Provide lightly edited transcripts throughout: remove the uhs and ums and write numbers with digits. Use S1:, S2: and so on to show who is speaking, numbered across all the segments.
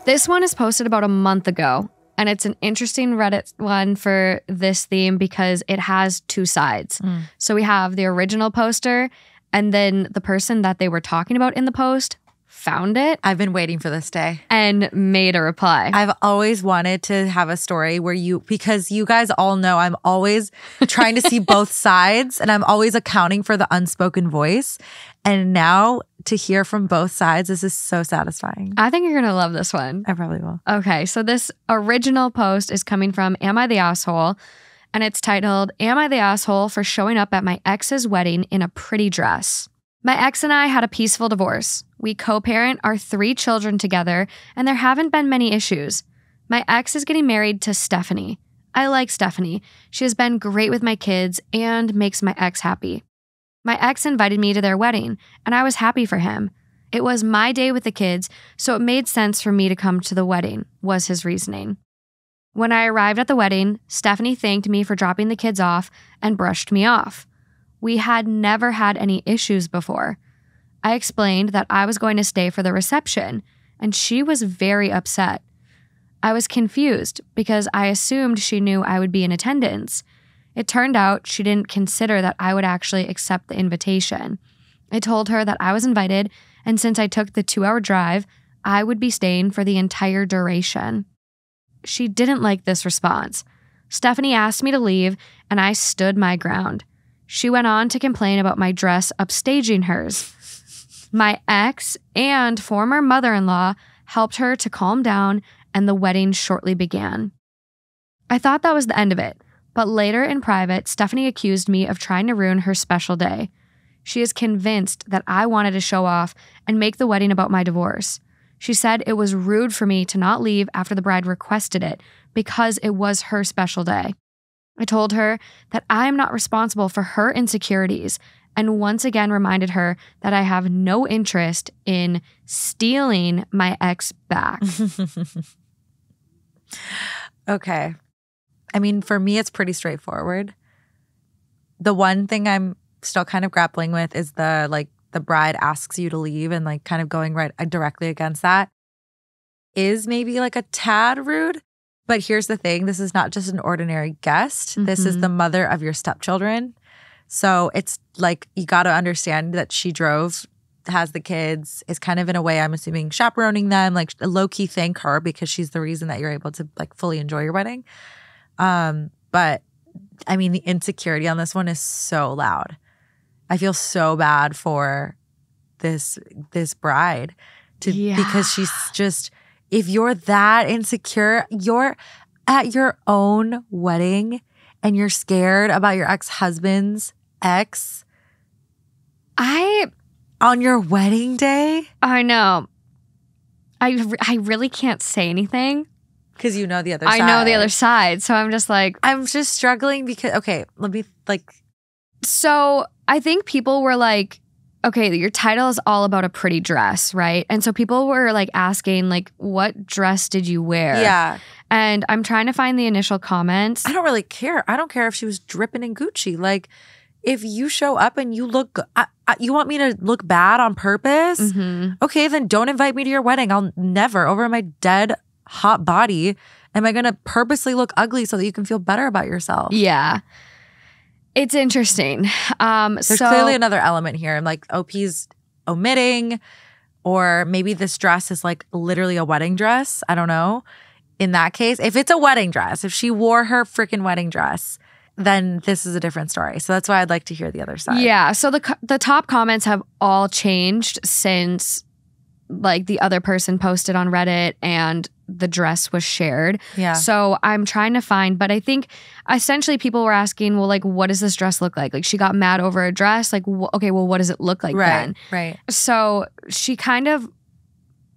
S1: This one is posted about a month ago, and it's an interesting Reddit one for this theme because it has two sides. So we have the original poster, and then the person that they were talking about in the post found it.
S2: I've been waiting for this day.
S1: And made a reply.
S2: I've always wanted to have a story where because you guys all know I'm always trying to see both sides and I'm always accounting for the unspoken voice. And now to hear from both sides, this is so satisfying.
S1: I think you're going to love this one.
S2: I probably will.
S1: Okay, so this original post is coming from Am I the Asshole? And it's titled, Am I the Asshole for Showing Up at My Ex's Wedding in a Pretty Dress? My ex and I had a peaceful divorce. We co-parent our 3 children together, and there haven't been many issues. My ex is getting married to Stephanie. I like Stephanie. She has been great with my kids and makes my ex happy. My ex invited me to their wedding, and I was happy for him. It was my day with the kids, so it made sense for me to come to the wedding, was his reasoning. When I arrived at the wedding, Stephanie thanked me for dropping the kids off and brushed me off. We had never had any issues before. I explained that I was going to stay for the reception, and she was very upset. I was confused because I assumed she knew I would be in attendance. It turned out she didn't consider that I would actually accept the invitation. I told her that I was invited, and since I took the 2-hour drive, I would be staying for the entire duration. She didn't like this response. Stephanie asked me to leave, and I stood my ground. She went on to complain about my dress upstaging hers. My ex and former mother-in-law helped her to calm down, and the wedding shortly began. I thought that was the end of it, but later in private, Stephanie accused me of trying to ruin her special day. She is convinced that I wanted to show off and make the wedding about my divorce. She said it was rude for me to not leave after the bride requested it because it was her special day. I told her that I am not responsible for her insecurities and once again reminded her that I have no interest in stealing my ex back.
S2: Okay. I mean, for me, it's pretty straightforward. The one thing I'm still kind of grappling with is the bride asks you to leave and like kind of going right directly against that is maybe like a tad rude. But here's the thing. This is not just an ordinary guest. Mm-hmm. This is the mother of your stepchildren. So it's like you got to understand that she drove, has the kids, is kind of in a way, I'm assuming, chaperoning them, like low-key thank her because she's the reason that you're able to like fully enjoy your wedding. But I mean, the insecurity on this one is so loud. I feel so bad for this bride because she's just, if you're that insecure, you're at your own wedding and you're scared about your ex-husband's ex on your wedding day.
S1: I know. I really can't say anything.
S2: Because you know the other side.
S1: I know the other side. So I'm just like.
S2: I'm just struggling because, okay, let me like.
S1: So I think people were like, okay, your title is all about a pretty dress, right? And so people were like asking like, what dress did you wear?
S2: Yeah.
S1: And I'm trying to find the initial comments.
S2: I don't really care. I don't care if she was dripping in Gucci. Like, if you show up and you look, you want me to look bad on purpose? Mm-hmm. Okay, then don't invite me to your wedding. I'll never, over my dead hot body, am I going to purposely look ugly so that you can feel better about yourself?
S1: Yeah. It's interesting.
S2: There's clearly another element here. Like OP's omitting, or maybe this dress is like literally a wedding dress. I don't know. In that case, if it's a wedding dress, if she wore her freaking wedding dress, then this is a different story. So that's why I'd like to hear the other side.
S1: Yeah. So the top comments have all changed since like the other person posted on Reddit and the dress was shared.
S2: Yeah.
S1: So I'm trying to find, but I think essentially people were asking, well, like, what does this dress look like? Like she got mad over a dress. Like, okay, well, what does it look like then?
S2: Right.
S1: So she kind of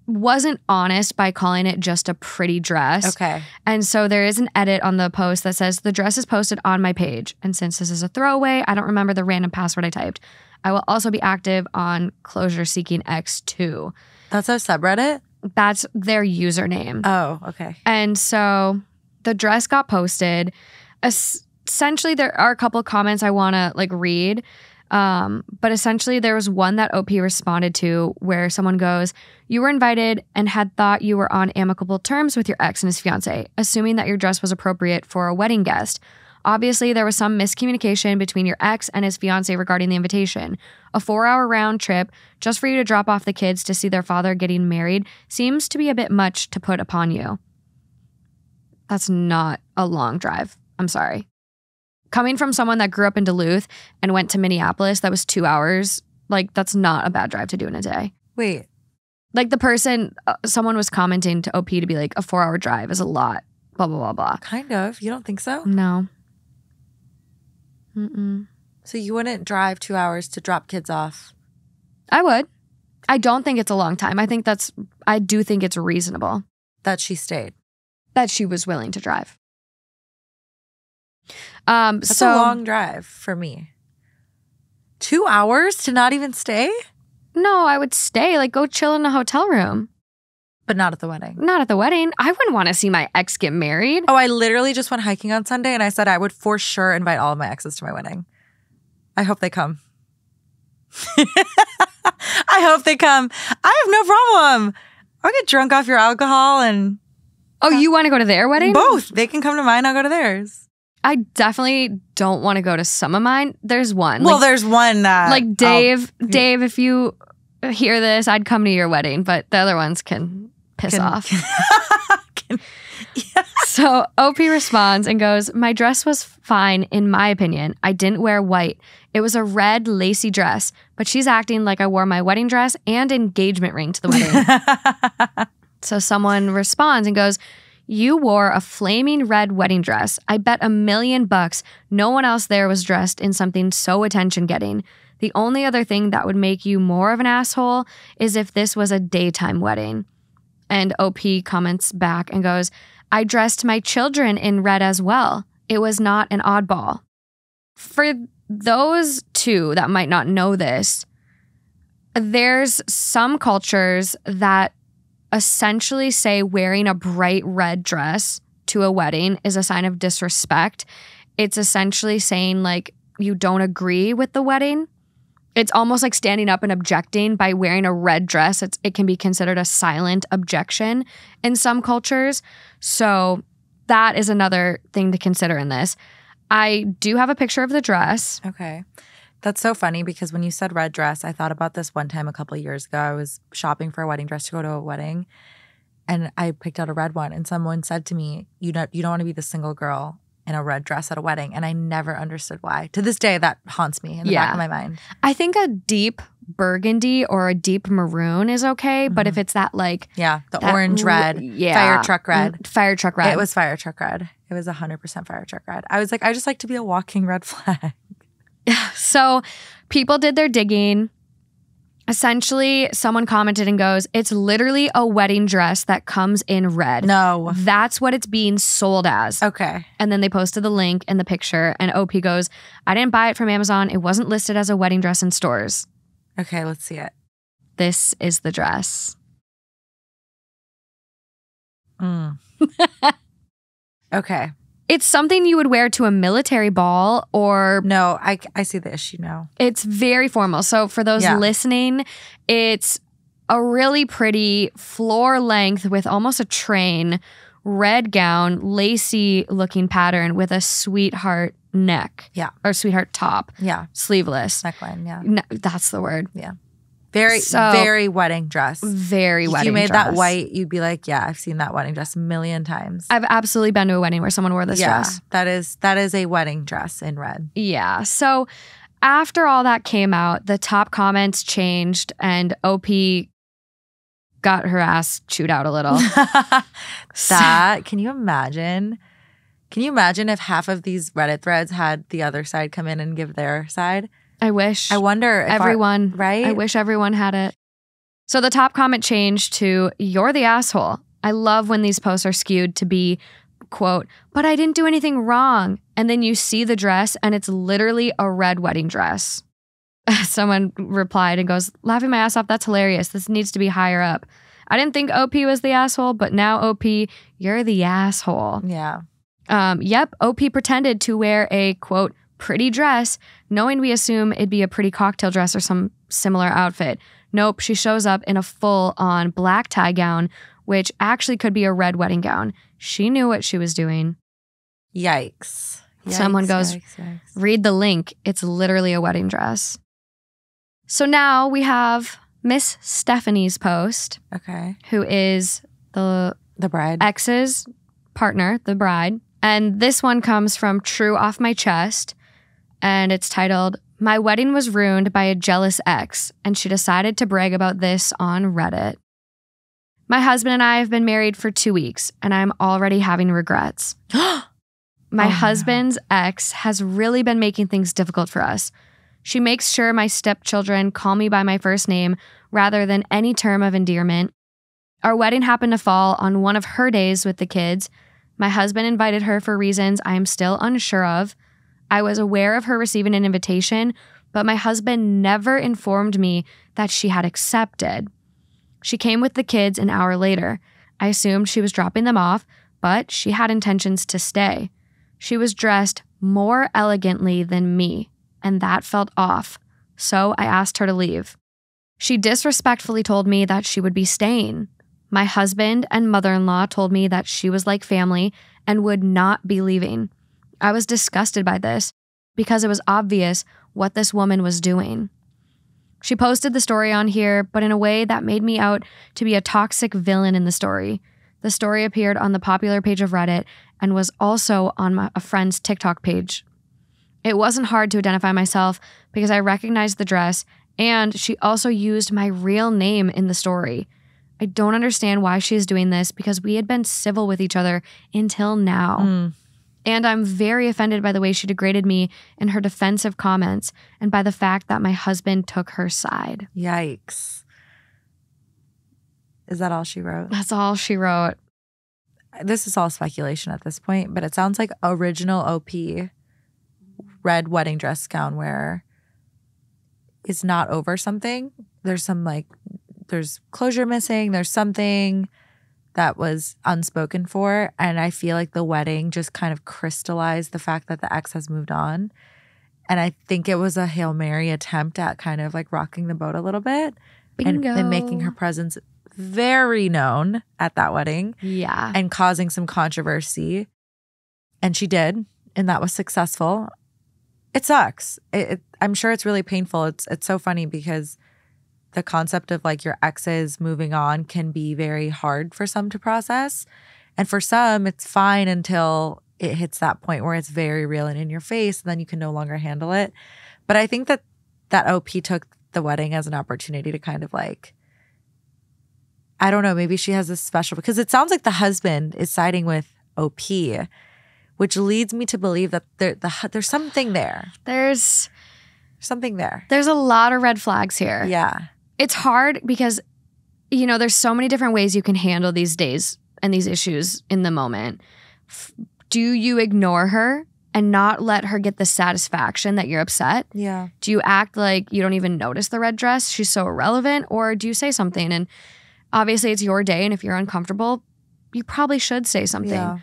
S1: wasn't honest by calling it just a pretty dress.
S2: Okay.
S1: And so there is an edit on the post that says, the dress is posted on my page. And since this is a throwaway, I don't remember the random password I typed. I will also be active on Closure Seeking X2.
S2: That's a subreddit?
S1: That's their username.
S2: Oh, okay.
S1: And so the dress got posted. Essentially, there are a couple comments I want to like read. But essentially there was one that OP responded to where someone goes, you were invited and had thought you were on amicable terms with your ex and his fiance, assuming that your dress was appropriate for a wedding guest. Obviously, there was some miscommunication between your ex and his fiance regarding the invitation. A 4-hour round trip just for you to drop off the kids to see their father getting married seems to be a bit much to put upon you. That's not a long drive. I'm sorry. Coming from someone that grew up in Duluth and went to Minneapolis, that was 2 hours. Like, that's not a bad drive to do in a day.
S2: Wait.
S1: Like, the person, someone was commenting to OP to be like, a 4-hour drive is a lot, blah, blah, blah, blah.
S2: Kind of. You don't think so?
S1: No. Mm-mm.
S2: So you wouldn't drive 2 hours to drop kids off?
S1: I would. I don't think it's a long time. I do think it's reasonable.
S2: That she stayed.
S1: That she was willing to drive.
S2: That's a long drive for me. 2 hours to not even stay?
S1: No, I would stay. Like, go chill in a hotel room.
S2: But not at the wedding.
S1: Not at the wedding. I wouldn't want to see my ex get married.
S2: Oh, I literally just went hiking on Sunday and I said I would for sure invite all of my exes to my wedding. I hope they come. I hope they come. I have no problem. I'll get drunk off your alcohol and...
S1: Oh, you want to go to their wedding?
S2: Both. They can come to mine, I'll go to theirs.
S1: I definitely don't want to go to some of mine. There's one.
S2: Well, there's one that...
S1: Like Dave, if you hear this, I'd come to your wedding, but the other ones can piss off.
S2: Yeah.
S1: So OP responds and goes, my dress was fine in my opinion. I didn't wear white. It was a red lacy dress, but she's acting like I wore my wedding dress and engagement ring to the wedding. So someone responds and goes, you wore a flaming red wedding dress. I bet $1 million no one else there was dressed in something so attention-getting. The only other thing that would make you more of an asshole is if this was a daytime wedding. And OP comments back and goes, I dressed my children in red as well. It was not an oddball. For those two that might not know this, there's some cultures that essentially say wearing a bright red dress to a wedding is a sign of disrespect. It's essentially saying like you don't agree with the wedding. It's almost like standing up and objecting by wearing a red dress. It can be considered a silent objection in some cultures. So that is another thing to consider in this. I do have a picture of the dress.
S2: Okay. That's so funny because when you said red dress, I thought about this one time a couple of years ago. I was shopping for a wedding dress to go to a wedding and I picked out a red one and someone said to me, you don't want to be the single girl in a red dress at a wedding. And I never understood why. To this day, that haunts me in the back of my mind.
S1: I think a deep burgundy or a deep maroon is okay. Mm-hmm. But if it's that like...
S2: Yeah, the orange red, fire truck red.
S1: Fire truck red.
S2: It was fire truck red. It was 100% fire truck red. I was like, I just like to be a walking red flag.
S1: So people did their digging. Essentially, someone commented and goes, it's literally a wedding dress that comes in red.
S2: No.
S1: That's what it's being sold as.
S2: Okay.
S1: And then they posted the link and the picture and OP goes, I didn't buy it from Amazon. It wasn't listed as a wedding dress in stores.
S2: Okay, let's see it.
S1: This is the dress.
S2: Okay.
S1: It's something you would wear to a military ball or...
S2: No, I see the issue now.
S1: It's very formal. So for those listening, it's a really pretty floor length with almost a train, red gown, lacy looking pattern with a sweetheart neck.
S2: Yeah.
S1: Or sweetheart top.
S2: Yeah.
S1: Sleeveless.
S2: Neckline, yeah.
S1: No, that's the word.
S2: Yeah. Very wedding dress.
S1: Very wedding dress.
S2: If you made that white, you'd be like, yeah, I've seen that wedding dress a million times.
S1: I've absolutely been to a wedding where someone wore this dress.
S2: That is a wedding dress in red.
S1: Yeah. So after all that came out, the top comments changed and OP got her ass chewed out a little.
S2: Can you imagine? Can you imagine if half of these Reddit threads had the other side come in and give their side?
S1: I wish.
S2: I wonder if
S1: everyone,
S2: right?
S1: I wish everyone had it. So the top comment changed to, you're the asshole. I love when these posts are skewed to be, quote, but I didn't do anything wrong. And then you see the dress and it's literally a red wedding dress. Someone replied and goes, laughing my ass off, that's hilarious. This needs to be higher up. I didn't think OP was the asshole, but now OP, you're the asshole.
S2: Yeah.
S1: Yep, OP pretended to wear a, quote, pretty dress, knowing we assume it'd be a pretty cocktail dress or some similar outfit. Nope, she shows up in a full-on black tie gown, which actually could be a red wedding gown. She knew what she was doing.
S2: Yikes.
S1: Someone goes,
S2: yikes.
S1: Read the link. It's literally a wedding dress. So now we have Miss Stephanie's post.
S2: Okay.
S1: Who is the
S2: bride.
S1: Ex's partner, the bride. And this one comes from True Off My Chest. And it's titled, My Wedding Was Ruined by a Jealous Ex. And she decided to brag about this on Reddit. My husband and I have been married for 2 weeks, and I'm already having regrets. My husband's ex has really been making things difficult for us. She makes sure my stepchildren call me by my first name rather than any term of endearment. Our wedding happened to fall on one of her days with the kids. My husband invited her for reasons I am still unsure of. I was aware of her receiving an invitation, but my husband never informed me that she had accepted. She came with the kids an hour later. I assumed she was dropping them off, but she had intentions to stay. She was dressed more elegantly than me, and that felt off, so I asked her to leave. She disrespectfully told me that she would be staying. My husband and mother-in-law told me that she was like family and would not be leaving. I was disgusted by this because it was obvious what this woman was doing. She posted the story on here, but in a way that made me out to be a toxic villain in the story. The story appeared on the popular page of Reddit and was also on a friend's TikTok page. It wasn't hard to identify myself because I recognized the dress, and she also used my real name in the story. I don't understand why she is doing this because we had been civil with each other until now. And I'm very offended by the way she degraded me in her defensive comments and by the fact that my husband took her side.
S2: Yikes. Is that all she wrote?
S1: That's all she wrote.
S2: This is all speculation at this point, but it sounds like original OP red wedding dress gown wearer is not over something. There's there's closure missing. There's something that was unspoken for. And I feel like the wedding just kind of crystallized the fact that the ex has moved on. And I think it was a Hail Mary attempt at kind of like rocking the boat a little bit.
S1: Bingo.
S2: And making her presence very known at that wedding.
S1: Yeah.
S2: And causing some controversy. And she did. And that was successful. It sucks. I'm sure it's really painful. It's so funny because the concept of like your exes moving on can be very hard for some to process. And for some, it's fine until it hits that point where it's very real and in your face, and then you can no longer handle it. But I think that OP took the wedding as an opportunity to kind of like, I don't know, maybe she has this special, because it sounds like the husband is siding with OP, which leads me to believe that there's something there.
S1: There's
S2: something there.
S1: There's a lot of red flags here.
S2: Yeah.
S1: It's hard because, there's so many different ways you can handle these days and these issues in the moment. Do you ignore her and not let her get the satisfaction that you're upset?
S2: Yeah.
S1: Do you act like you don't even notice the red dress? She's so irrelevant. Or do you say something? And obviously it's your day, and if you're uncomfortable, you probably should say something.
S2: Yeah.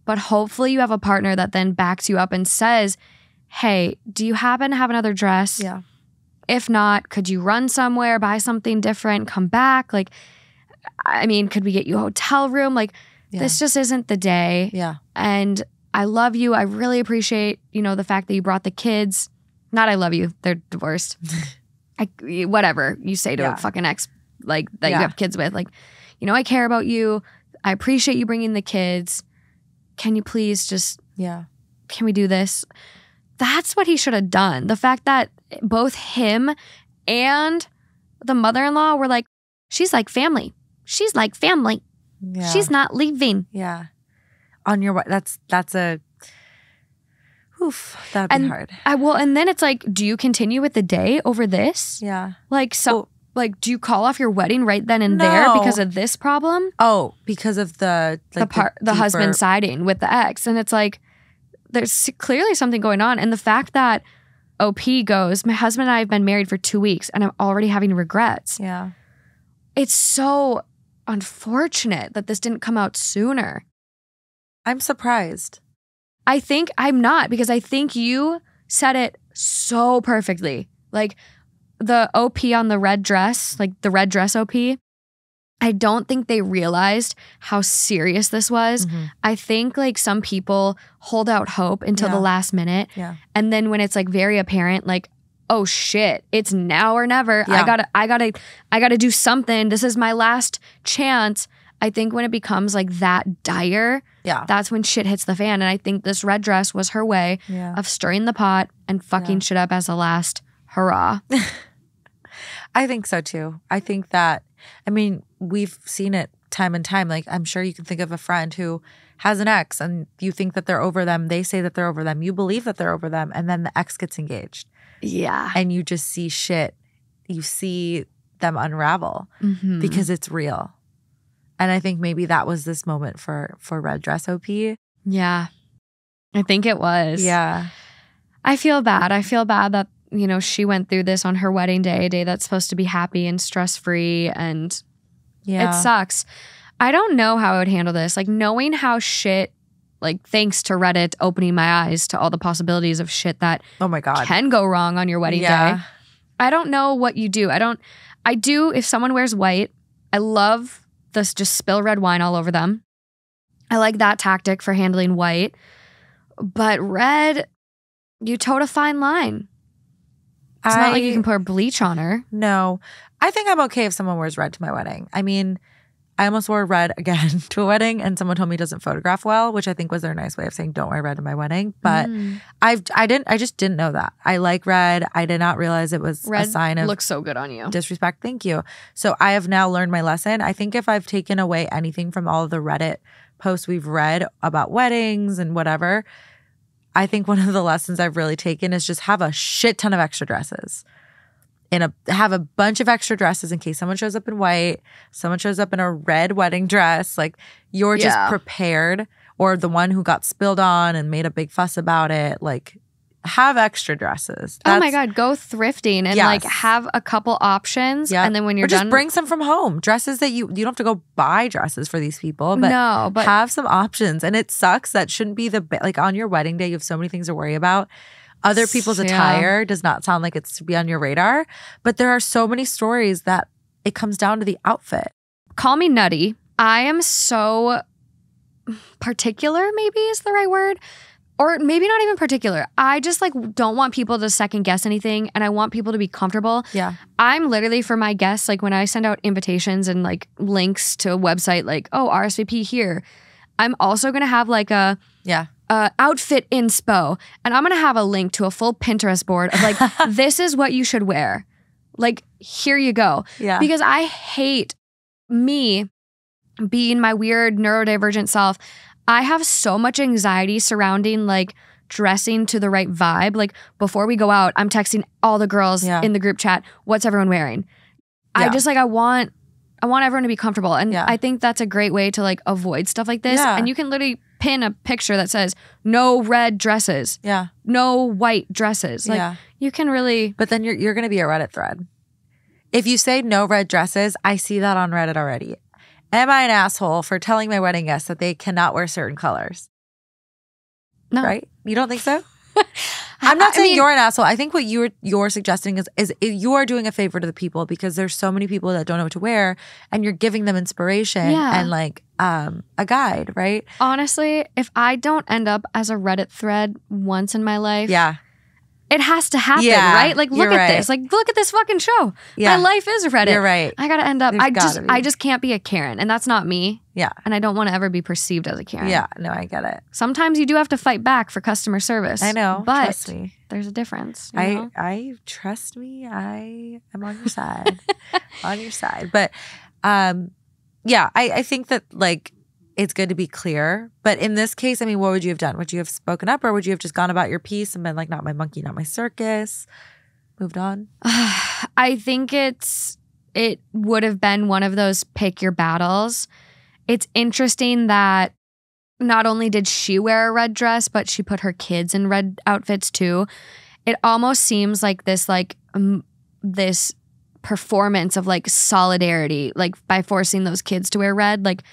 S1: But hopefully you have a partner that then backs you up and says, hey, do you happen to have another dress?
S2: Yeah.
S1: If not, could you run somewhere, buy something different, come back? Like, could we get you a hotel room? Like, This just isn't the day.
S2: Yeah.
S1: And I love you. I really appreciate, the fact that you brought the kids. Not I love you. They're divorced. Whatever you say to a fucking ex, like, that you have kids with. Like, I care about you. I appreciate you bringing the kids. Can you please just, can we do this? That's what he should have done. The fact that both him and the mother-in-law were like, she's like family. She's like family.
S2: Yeah.
S1: She's not leaving.
S2: Yeah. On your, that's a, that'd be hard.
S1: And then it's like, do you continue with the day over this?
S2: Yeah.
S1: Like, do you call off your wedding right then and there because of this problem?
S2: Oh, because of the
S1: husband siding with the ex. And it's like, there's clearly something going on. And the fact that OP goes, my husband and I have been married for 2 weeks and I'm already having regrets.
S2: Yeah.
S1: It's so unfortunate that this didn't come out sooner.
S2: I'm surprised.
S1: I think I'm not, because I think you said it so perfectly. Like the OP on the red dress, like the red dress OP, I don't think they realized how serious this was. I think like some people hold out hope until the last minute.
S2: Yeah.
S1: And then when it's like very apparent, like, oh shit, it's now or never.
S2: Yeah.
S1: I gotta do something. This is my last chance. I think when it becomes like that dire, that's when shit hits the fan. And I think this red dress was her way of stirring the pot and fucking shit up as a last hurrah.
S2: I think so too. I think that, I mean, we've seen it time and time. Like, I'm sure you can think of a friend who has an ex and you think that they're over them. They say that they're over them. You believe that they're over them. And then the ex gets engaged.
S1: Yeah.
S2: And you just see shit. You see them unravel because it's real. And I think maybe that was this moment for Red Dress OP.
S1: Yeah. I think it was.
S2: Yeah.
S1: I feel bad. I feel bad that, you know, she went through this on her wedding day, a day that's supposed to be happy and stress-free, and it sucks. I don't know how I would handle this. Like, knowing how shit, like, thanks to Reddit opening my eyes to all the possibilities of shit that
S2: oh my God
S1: can go wrong on your wedding day. I don't know what you do. I do, if someone wears white, I love this just spill red wine all over them. I like that tactic for handling white. But red, you toed a fine line. It's not like you can pour bleach on her.
S2: No. I think I'm okay if someone wears red to my wedding. I mean, I almost wore red again to a wedding and someone told me it doesn't photograph well, which I think was their nice way of saying don't wear red to my wedding. But I just didn't know that. I like red. I did not realize it was
S1: red
S2: a sign of
S1: looks so good on you.
S2: Disrespect. Thank you. So I have now learned my lesson. I think if I've taken away anything from all of the Reddit posts we've read about weddings and whatever, I think one of the lessons I've really taken is just have a shit ton of extra dresses. Have a bunch of extra dresses in case someone shows up in white, someone shows up in a red wedding dress. Like, you're just prepared. Or the one who got spilled on and made a big fuss about it. Like, have extra dresses.
S1: Oh my God, go thrifting and like have a couple options. Yeah. And then when you're
S2: done,
S1: just
S2: bring some from home. Dresses that you don't have to go buy dresses for these people, but have some options. And it sucks. That shouldn't be like on your wedding day, you have so many things to worry about. Other people's attire does not sound like it's to be on your radar, but there are so many stories that it comes down to the outfit.
S1: Call me nutty. I am so particular, maybe is the right word. Or maybe not even particular. I just like don't want people to second guess anything, and I want people to be comfortable. Yeah. I'm literally, for my guests, like when I send out invitations and like links to a website like, oh, RSVP here, I'm also going to have like a outfit inspo, and I'm going to have a link to a full Pinterest board of like, this is what you should wear. Like, here you go. Yeah. Because I hate me being my weird neurodivergent self. I have so much anxiety surrounding like dressing to the right vibe. Like, before we go out, I'm texting all the girls in the group chat, what's everyone wearing? I just like, I want everyone to be comfortable. And I think that's a great way to like avoid stuff like this. And you can literally pin a picture that says no red dresses. Yeah. No white dresses. Like you can really.
S2: But then you're going to be a Reddit thread. If you say no red dresses, I see that on Reddit already. Am I an asshole for telling my wedding guests that they cannot wear certain colors? No. Right? You don't think so? I'm not saying you're an asshole. I think what you're suggesting is you are doing a favor to the people, because there's so many people that don't know what to wear, and you're giving them inspiration and like a guide, right?
S1: Honestly, if I don't end up as a Reddit thread once in my life, it has to happen, right? Like, look at this. Like, look at this fucking show. My life is Reddit. You're right. I gotta end up. I just can't be a Karen, and that's not me. Yeah. And I don't want to ever be perceived as a Karen.
S2: Yeah. No, I get it.
S1: Sometimes you do have to fight back for customer service.
S2: I know.
S1: But
S2: trust me.
S1: There's a difference.
S2: I trust me. I am on your side. On your side. But I think that like it's good to be clear. But in this case, I mean, what would you have done? Would you have spoken up, or would you have just gone about your piece and been like, not my monkey, not my circus? Moved on?
S1: I think it would have been one of those pick your battles. It's interesting that not only did she wear a red dress, but she put her kids in red outfits too. It almost seems like this performance of like solidarity, like by forcing those kids to wear red. Like,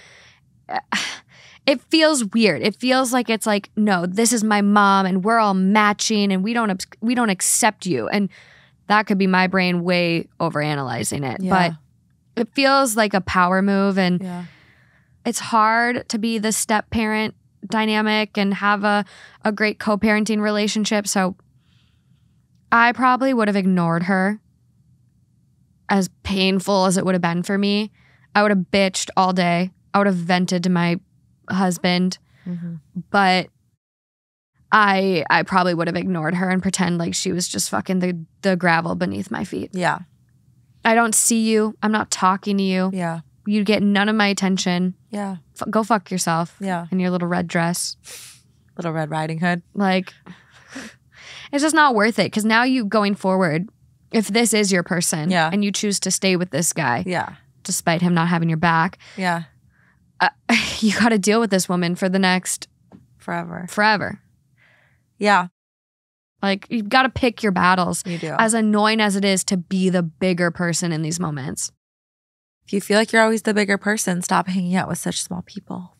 S1: it feels weird. It feels like it's like, no, this is my mom and we're all matching and we don't accept you. And that could be my brain way overanalyzing it.
S2: Yeah.
S1: But it feels like a power move, and
S2: Yeah.
S1: it's hard to be the step parent dynamic and have a great co-parenting relationship. So I probably would have ignored her, as painful as it would have been for me. I would have bitched all day. I would have vented to my husband.
S2: Mm-hmm.
S1: But I probably would have ignored her and pretend like she was just fucking the gravel beneath my feet.
S2: Yeah.
S1: I don't see you. I'm not talking to you.
S2: Yeah.
S1: You get none of my attention.
S2: Yeah.
S1: Go fuck yourself.
S2: Yeah.
S1: In your little red dress.
S2: Little Red Riding Hood.
S1: Like, it's just not worth it. Because now you going forward, if this is your person,
S2: Yeah.
S1: and you choose to stay with this guy,
S2: Yeah.
S1: despite him not having your back,
S2: Yeah.
S1: you got to deal with this woman for the next forever.
S2: Yeah.
S1: Like, you've got to pick your battles.
S2: You do.
S1: As annoying as it is to be the bigger person in these moments.
S2: If you feel like you're always the bigger person, stop hanging out with such small people.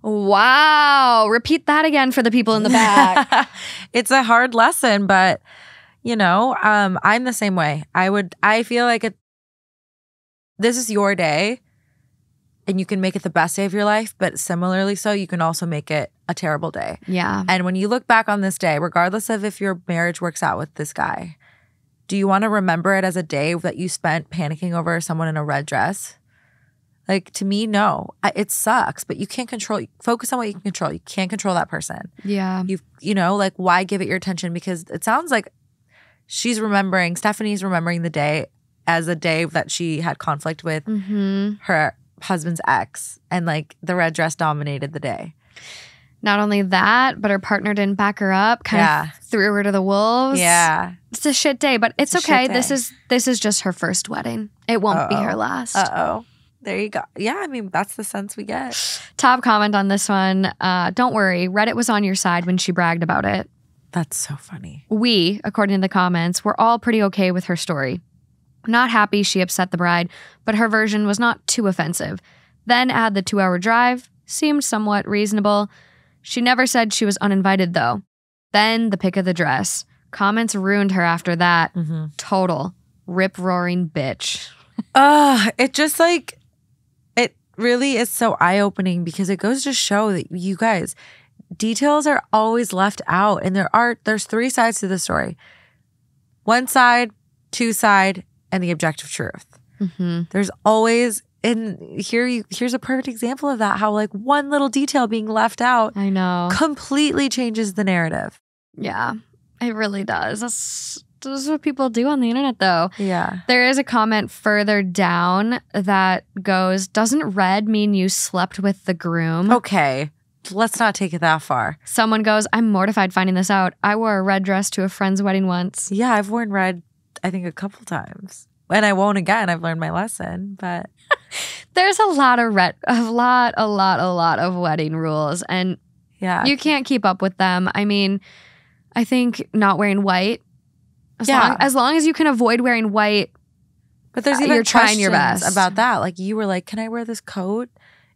S1: Wow. Repeat that again for the people in the back.
S2: It's a hard lesson, but you know, I'm the same way. I feel like this is your day and you can make it the best day of your life, but similarly so, you can also make it a terrible day.
S1: Yeah.
S2: And when you look back on this day, regardless of if your marriage works out with this guy, do you want to remember it as a day that you spent panicking over someone in a red dress? Like, to me, no. It sucks, but you can't focus on what you can control. You can't control that person.
S1: Yeah.
S2: You know, like, why give it your attention? Because it sounds like Stephanie's remembering the day as a day that she had conflict with her husband's ex, and like the red dress dominated the day.
S1: Not only that, but her partner didn't back her up, kind of threw her to the wolves.
S2: Yeah.
S1: It's a shit day, but it's okay. This is just her first wedding. It won't be her last.
S2: Uh-oh. There you go. Yeah, I mean, that's the sense we get.
S1: Top comment on this one. Don't worry. Reddit was on your side when she bragged about it.
S2: That's so funny.
S1: We, according to the comments, were all pretty okay with her story. Not happy she upset the bride, but her version was not too offensive. Then add the 2-hour drive. Seemed somewhat reasonable. She never said she was uninvited, though. Then the pick of the dress. Comments ruined her after that. Total rip-roaring bitch.
S2: It just like, it really is so eye-opening because it goes to show that you guys, details are always left out. And there's 3 sides to the story. 1 side, 2 side, and the objective truth. There's always, and here's a perfect example of that, how like one little detail being left out,
S1: I know,
S2: completely changes the narrative.
S1: Yeah, it really does. This is what people do on the internet, though.
S2: Yeah.
S1: There is a comment further down that goes, doesn't red mean you slept with the groom?
S2: Okay, let's not take it that far.
S1: Someone goes, I'm mortified finding this out. I wore a red dress to a friend's wedding once.
S2: Yeah, I've worn red, I think, a couple times. And I won't again. I've learned my lesson, but
S1: there's a lot of wedding rules, and
S2: yeah,
S1: you can't keep up with them. I mean, I think not wearing white, as long as you can avoid wearing white,
S2: but there's even
S1: you're trying your best
S2: about that. Like, you were like, "Can I wear this coat?"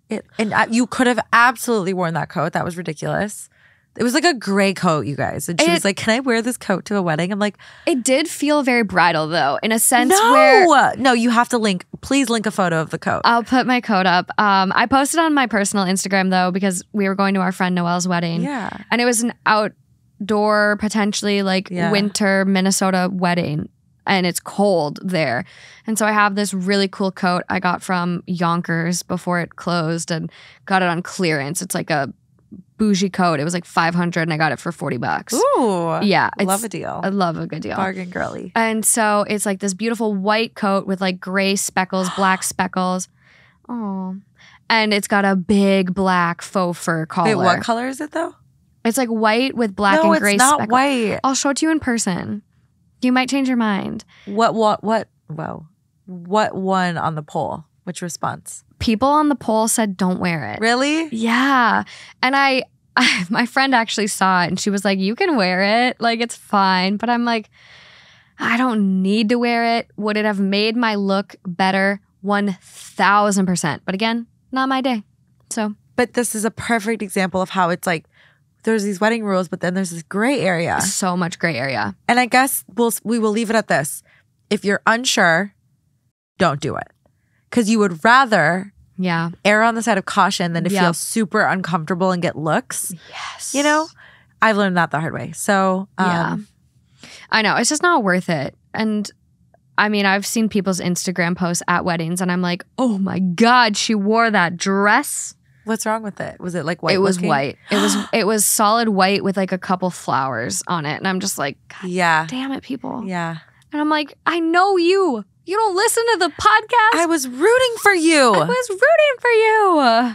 S2: You could have absolutely worn that coat. That was ridiculous. It was like a gray coat, you guys. And she was like, can I wear this coat to a wedding? I'm like,
S1: it did feel very bridal, though, in a sense
S2: No, you have to please link a photo of the coat.
S1: I'll put my coat up. I posted on my personal Instagram, though, because we were going to our friend Noelle's wedding.
S2: Yeah.
S1: And it was an outdoor, potentially winter Minnesota wedding. And it's cold there. And so I have this really cool coat I got from Yonkers before it closed and got it on clearance. It's like a bougie coat. It was like $500 and I got it for $40.
S2: Ooh.
S1: Yeah.
S2: Love a deal.
S1: I love a good deal.
S2: Bargain girly.
S1: And so it's like this beautiful white coat with like gray speckles, black speckles. Oh. And it's got a big black faux fur collar.
S2: Wait, what color is it though?
S1: It's like white with black and gray speckles.
S2: No, it's not white.
S1: I'll show it to you in person. You might change your mind.
S2: What won on the poll? Which response?
S1: People on the poll said don't wear it.
S2: Really?
S1: Yeah. And my friend actually saw it and she was like, you can wear it. Like, it's fine. But I'm like, I don't need to wear it. Would it have made my look better? 1,000%. But again, not my day. So
S2: But this is a perfect example of how it's like there's these wedding rules, but then there's this gray area.
S1: So much gray area.
S2: And I guess we will leave it at this. If you're unsure, don't do it. Because you would rather err on the side of caution than to feel super uncomfortable and get looks.
S1: Yes.
S2: You know? I've learned that the hard way. So,
S1: I know. It's just not worth it. And I mean, I've seen people's Instagram posts at weddings and I'm like, oh my God, she wore that dress.
S2: What's wrong with it? Was it like white?
S1: It was
S2: looking?
S1: white. It was solid white with like a couple flowers on it. And I'm just like, God damn it, people.
S2: Yeah.
S1: And I'm like, I know you. You don't listen to the podcast.
S2: I was rooting for you.
S1: I was rooting for you.